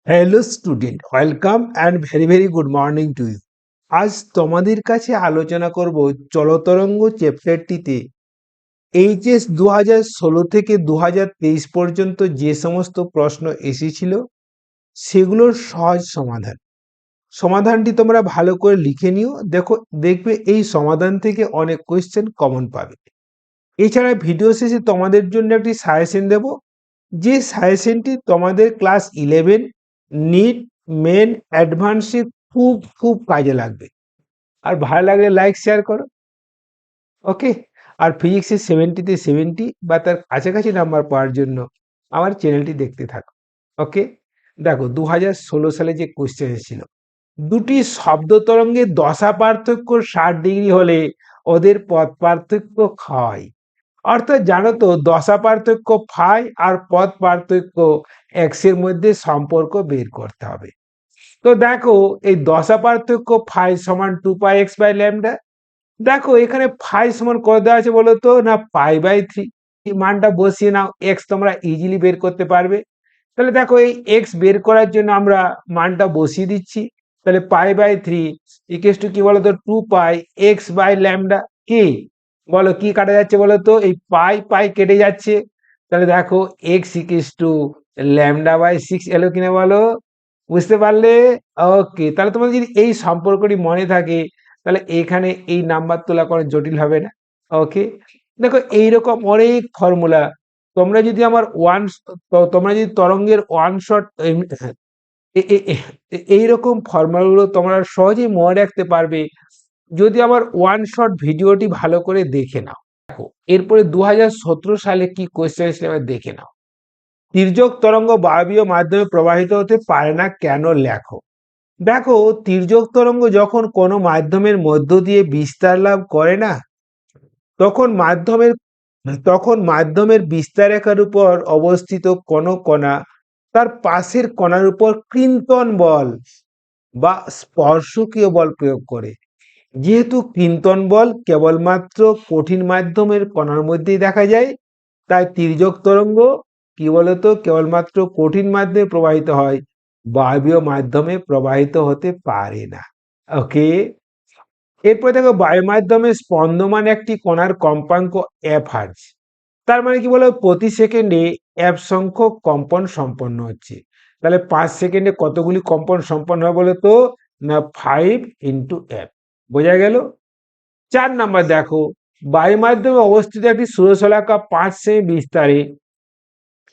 Hello student, welcome and very very good morning to you. আজ তোমাদের কাছে আলোচনা করব চলতরঙ্গ চ্যাপ্টারটিতে এইচএস 2016 থেকে 2023 পর্যন্ত যে সমস্ত প্রশ্ন এসেছিল সেগুলোর সহজ সমাধানটি তোমরা ভালো করে লিখে নিও। দেখবে এই সমাধান থেকে অনেক কোয়েশ্চেন কমন পাবে। এছাড়া ভিডিও শেষে তোমাদের জন্য একটি সাজেশন দেব, যে সাজেশনটি তোমাদের ক্লাস 11 নিট মেন অ্যাডভান্সে খুব খুব কাজে লাগবে। আর ভালো লাগলে লাইক শেয়ার করো। ওকে। আর ফিজিক্সের 70-তে 70 বা তার কাছাকাছি নাম্বার পাওয়ার জন্য আমার চ্যানেলটি দেখতে থাকো। ওকে। দেখো 2016 সালে যে কোশ্চেন এসেছিল, দুটি শব্দ তরঙ্গের দশা পার্থক্য 60 ডিগ্রি হলে ওদের পথ পার্থক্য হয়। অর্থাৎ জানো তো, দশা পার্থক্য ফাই আর পথ পার্থক্য এক্স এর মধ্যে সম্পর্ক বের করতে হবে। তো দেখো, এই দশা পার্থক্য ফাই সমান 2πx/λ। দেখো এখানে ফাই সমান কত দেওয়া আছে বলো তো, না π/3। মানটা বসিয়ে নাও, এক্স তোমরা ইজিলি বের করতে পারবে। তাহলে দেখো, এই এক্স বের করার জন্য আমরা মানটা বসিয়ে দিচ্ছি। তাহলে π/3 ইকুয়ালস টু কি বলতো, 2πx/λ। কি বলো, কি কাটা যাচ্ছে বলো তো, এই পাই পাই কেটে যাচ্ছে। তাহলে দেখো এক্স ইকুয়ালস টু λ/6 এলো কিনা বলো, বুঝতে পারলে? ওকে, তাহলে তোমাদের যদি এই সম্পর্কটি মনে থাকে তাহলে এখানে এই নাম্বার তোলা কোনো জটিল হবে না। ওকে। দেখো এইরকম অনেক ফর্মুলা, তোমরা যদি আমার তোমরা যদি তরঙ্গের ওয়ান শট এইরকম ফর্মুলাগুলো তোমরা সহজেই মনে রাখতে পারবে যদি আমার ওয়ান শট ভিডিওটি ভালো করে দেখে নাও। দেখো এরপরে 2017 সালে কি কোয়েশ্চেন এসেছিল এবার দেখে নাও। তির্যক তরঙ্গ বায়বীয় মাধ্যমে প্রবাহিত হতে পারে না, কেন লেখো। দেখো, তির্যক তরঙ্গ যখন কোনো মাধ্যমের মধ্য দিয়ে বিস্তার লাভ করে না, তখন মাধ্যমের বিস্তার রেখার উপর অবস্থিত কোনো কণা তার পাশের কণার উপর কৃন্তন বল বা স্পর্শকীয় বল প্রয়োগ করে। যেহেতু কৃন্তন বল কেবলমাত্র কঠিন মাধ্যমের কণার মধ্যেই দেখা যায়, তাই তির্যক তরঙ্গ কি বলতো কেবলমাত্র কঠিন মাধ্যমে প্রবাহিত হয়, বায়বীয় মাধ্যমে প্রবাহিত হতে পারে না। ওকে। এরপর দেখো, বায়ু মাধ্যমে স্পন্দমান একটি কণার কম্পাঙ্ক এফ হার্জ। তার মানে কি বলো, প্রতি সেকেন্ডে এফ সংখ্যক কম্পন সম্পন্ন হচ্ছে। তাহলে 5 সেকেন্ডে কতগুলি কম্পন সম্পন্ন হয় বলো তো, না 5 × f। বোঝা গেল? 4 নাম্বার দেখো, বায়ু মাধ্যমে অবস্থিত একটি ষোড়শলাকা 5 সেমি বিস্তারে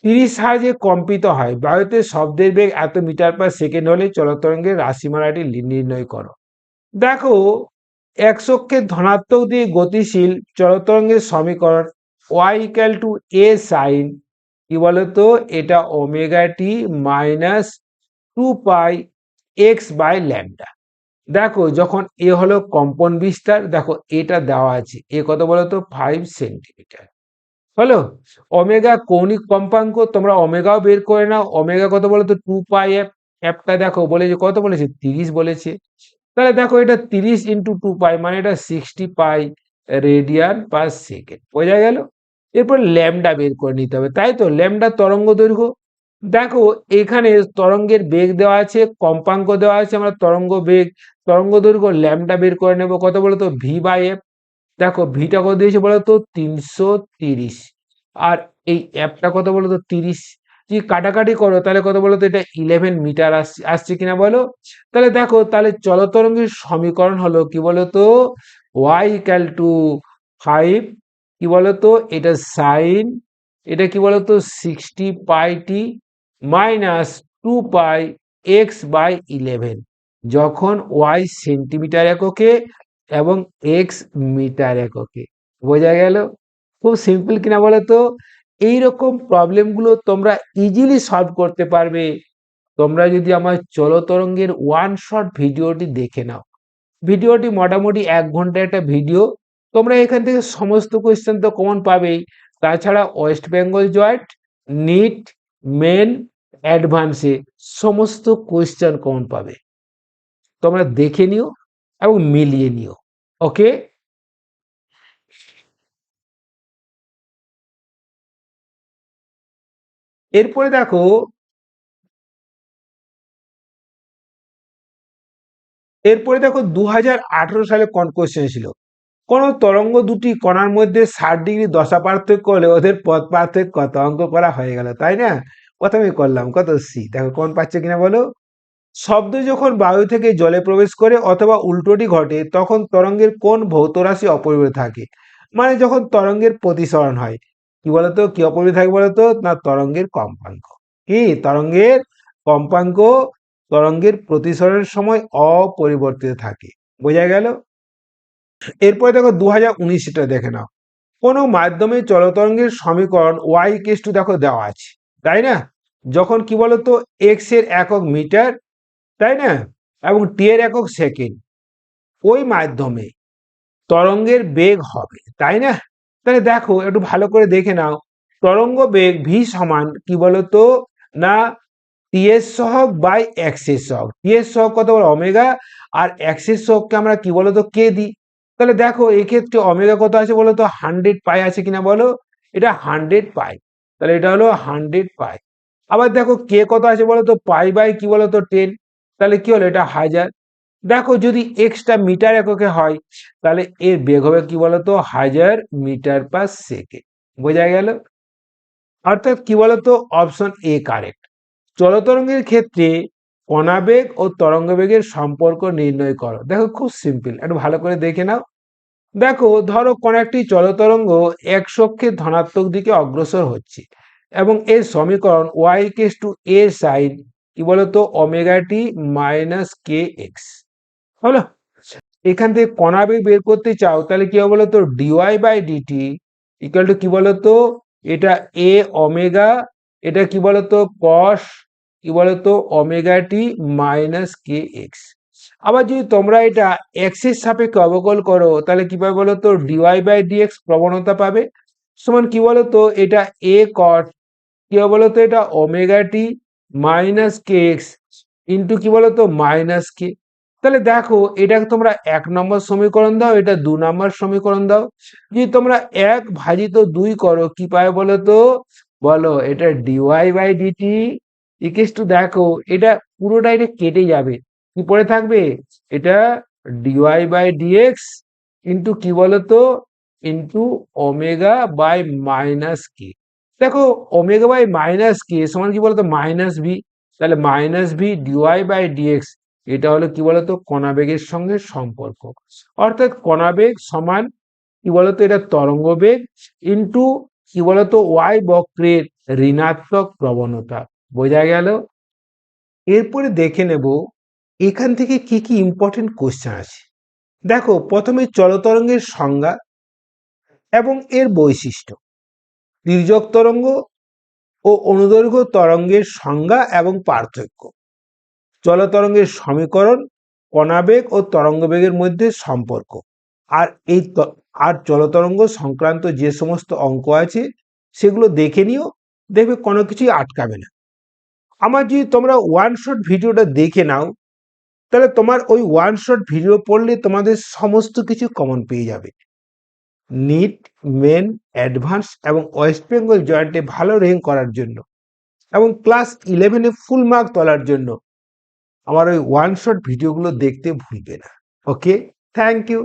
30 হার্জে কম্পিত হয়। বায়ুতে শব্দের বেগ এত মিটার/সেকেন্ড হলে চলতরঙ্গের রাশিমালাটি নির্ণয় করো। দেখো, এক্স অক্ষের ধনাত্মক দিয়ে গতিশীল চলতরঙ্গের সমীকরণ y equal to a sine কি বলতো, এটা ওমেগা t মাইনাস 2πx/λ। দেখো যখন এ হলো কম্পন বিস্তার, দেখো এটা দেওয়া আছে, এ কত বলতো 5 সেন্টিমিটার হলো। ওমেগা কৌণিক কম্পাঙ্ক, তোমরা ওমেগাও বের করে নাও। ওমেগা কত বলতো 2πf। এফটা দেখো বলেছে কত, বলেছে 30 বলেছে। তাহলে দেখো এটা 30 × 2π মানে এটা 60 পাই রেডিয়ান পার সেকেন্ড। বোঝা গেল? এরপর ল্যামডা বের করে নিতে হবে, তাই তো। ল্যামডা তরঙ্গ দৈর্ঘ্য। দেখো এখানে তরঙ্গের বেগ দেওয়া আছে, কম্পাঙ্ক দেওয়া আছে, আমরা তরঙ্গ দৈর্ঘ্য ল্যামডা বের করে নেব। কত বলতো v/f। দেখো ভিটা কত দিয়েছে বলতো 330, আর এই অ্যাপটা কত বলতো 30। যদি কাটাকাটি করো তাহলে কত বলতো, এটা 11 মিটার আসছে কিনা বলো। তাহলে দেখো, তাহলে চলতরঙ্গের সমীকরণ হলো কি বলতো, y ইকুয়াল টু 5 কি বলতো, এটা সাইন, এটা কি বলতো 60πt মাইনাস 2πx/11, যখন y সেন্টিমিটার এককে এবং এক্স মিটার এককে। বোঝা গেল? খুব সিম্পল কিনা বলো তো। এইরকম প্রবলেমগুলো তোমরা ইজিলি সলভ করতে পারবে তোমরা যদি আমার চলতরঙ্গের ওয়ান শট ভিডিওটি দেখে নাও। ভিডিওটি মোটামুটি 1 ঘন্টা একটা ভিডিও। তোমরা এখান থেকে সমস্ত কোয়েশ্চেন তো কমন পাবেই, তাছাড়া West Bengal joint, NEET, main, অ্যাডভান্সে সমস্ত কোয়েশ্চেন কমন পাবে। তোমরা দেখে নিও এবং মিলিয়ে নিও। ওকে। এরপরে দেখো, এরপরে দেখো 2018 সালে কোন কোশ্চেন ছিল, কোন তরঙ্গ দুটি কণার মধ্যে 60 ডিগ্রি দশা পার্থক্য হলে ওদের পথ পার্থক্য কত, অঙ্ক করা হয়ে গেল তাই না? প্রথমে করলাম কত সি, দেখো কোন পাচ্ছে কিনা বলো। শব্দ যখন বায়ু থেকে জলে প্রবেশ করে অথবা উল্টোটি ঘটে তখন তরঙ্গের কোন ভৌত রাশি অপরিবর্তিত থাকে, মানে যখন তরঙ্গের প্রতিসরণ হয় কি বলতো, কি অপরিবর্তিত থাকে বলতো, না তরঙ্গের কম্পাঙ্ক। কি তরঙ্গের কম্পাঙ্ক তরঙ্গের প্রতিসরণের সময় অপরিবর্তিত থাকে, বোঝা গেল। এরপরে দেখো 2019টা দেখে নাও, কোনো মাধ্যমে চলতরঙ্গের সমীকরণ ওয়াই ইকুয়াল টু দেখো দেওয়া আছে, তাই না? যখন কি বলতো এক্স এর একক মিটার, তাই না, এবং টি এর একক সেকেন্ড, ওই মাধ্যমে তরঙ্গের বেগ হবে, তাই না? তাহলে দেখো একটু ভালো করে দেখে নাও, তরঙ্গ বেগ ভি সমান কি বলতো, না টি এর সহগ বাই এক্স এর সহগ, টি এর সহগ কত বলো ওমেগা, আর এক্স এর সহগকে আমরা কি বলতো কে দিই। তাহলে দেখো এই ক্ষেত্রে ওমেগা কত আছে বলতো 100 পাই আছে কিনা বলো, এটা 100 পাই, তাহলে এটা হলো 100 পাই। আবার দেখো কে কত আছে বলতো পাই বাই কি বলতো 10, তাহলে কি হলো এটা 1000। দেখো যদি এক্সটা মিটার এককে হয় তাহলে এর বেগ হবে কি বলতো 1000 মিটার/সেকেন্ড, বোঝা গেল। অর্থাৎ কি বলতো অপশন এ কারেক্ট। চলতরঙ্গের ক্ষেত্রে কণাবেগ ও তরঙ্গবেগের সম্পর্ক নির্ণয় করো, দেখো খুব সিম্পল, একটু ভালো করে দেখে নাও। দেখো ধরো কোন একটি চলতরঙ্গ এক অক্ষের ধনাত্মক দিকে অগ্রসর হচ্ছে এবং এর সমীকরণ y equal to a sine কি বলতো omega t minus k x হলো। এখান থেকে কণাবেগ বের করতে চাও তাহলে কি হবে বলতো d y by d t equal to কি বলতো, এটা এ ওমেগা, এটা কি বলতো কস কি বলতো omega t minus k x. আবার যদি তোমরা এটা এক্স এর সাপেক্ষে অবকল করো তাহলে কি পাবে বলতো ডিওয়াই বাই ডিএক্স প্রবণতা পাবে সমান কি বলতো এটা এ কট কি হবে বলতো এটা omega t minus k x into কি বলতো মাইনাস কে। তাহলে দেখো এটাকে তোমরা 1 নম্বর সমীকরণ দাও, এটা 2 নম্বর সমীকরণ দাও, যদি তোমরা 1/2 করো কি পাবে বলো তো, বলো এটা d y by d t equals to দেখো এটা পুরোটা এটা কেটে যাবে, কি পড়ে থাকবে, এটা ডিওয়াই বাই ডিএক্স ইন্টু কি বলতো into omega by minus k. দেখো ওমেগা বাই মাইনাস কে সমান কি বলতো মাইনাস ভি, তাহলে minus v d y by d x, এটা হলো কি বলতো কণাবেগের সঙ্গে সম্পর্ক। অর্থাৎ কণাবেগ সমান কি বলতো এটা তরঙ্গ বেগ ইন্টু কি বলতো ওয়াই বক্রের ঋণাত্মক প্রবণতা, বোঝা গেল। এরপরে দেখে নেব এখান থেকে কি কি ইম্পর্টেন্ট কোশ্চেন আছে। দেখো প্রথমে চলতরঙ্গের সংজ্ঞা এবং এর বৈশিষ্ট্য, তির্যক তরঙ্গ ও অনুদৈর্ঘ্য তরঙ্গের সংজ্ঞা এবং পার্থক্য, চলতরঙ্গের সমীকরণ, কণাবেগ ও তরঙ্গবেগের মধ্যে সম্পর্ক, আর আর চলতরঙ্গ সংক্রান্ত যে সমস্ত অঙ্ক আছে সেগুলো দেখে নিও, দেখবে কোনো কিছুই আটকাবে না। আমার যদি তোমরা ওয়ান শট ভিডিওটা দেখে নাও তাহলে তোমার ওই ওয়ান শট ভিডিও পড়লে তোমাদের সমস্ত কিছু কমন পেয়ে যাবে। নিট, মেন, অ্যাডভান্স এবং ওয়েস্ট বেঙ্গল জয়েন্টে ভালো র্যাঙ্ক করার জন্য এবং ক্লাস 11-এ ফুল মার্ক তোলার জন্য আমার ওই ওয়ান শট ভিডিওগুলো দেখতে ভুলবে না। ওকে, থ্যাংক ইউ।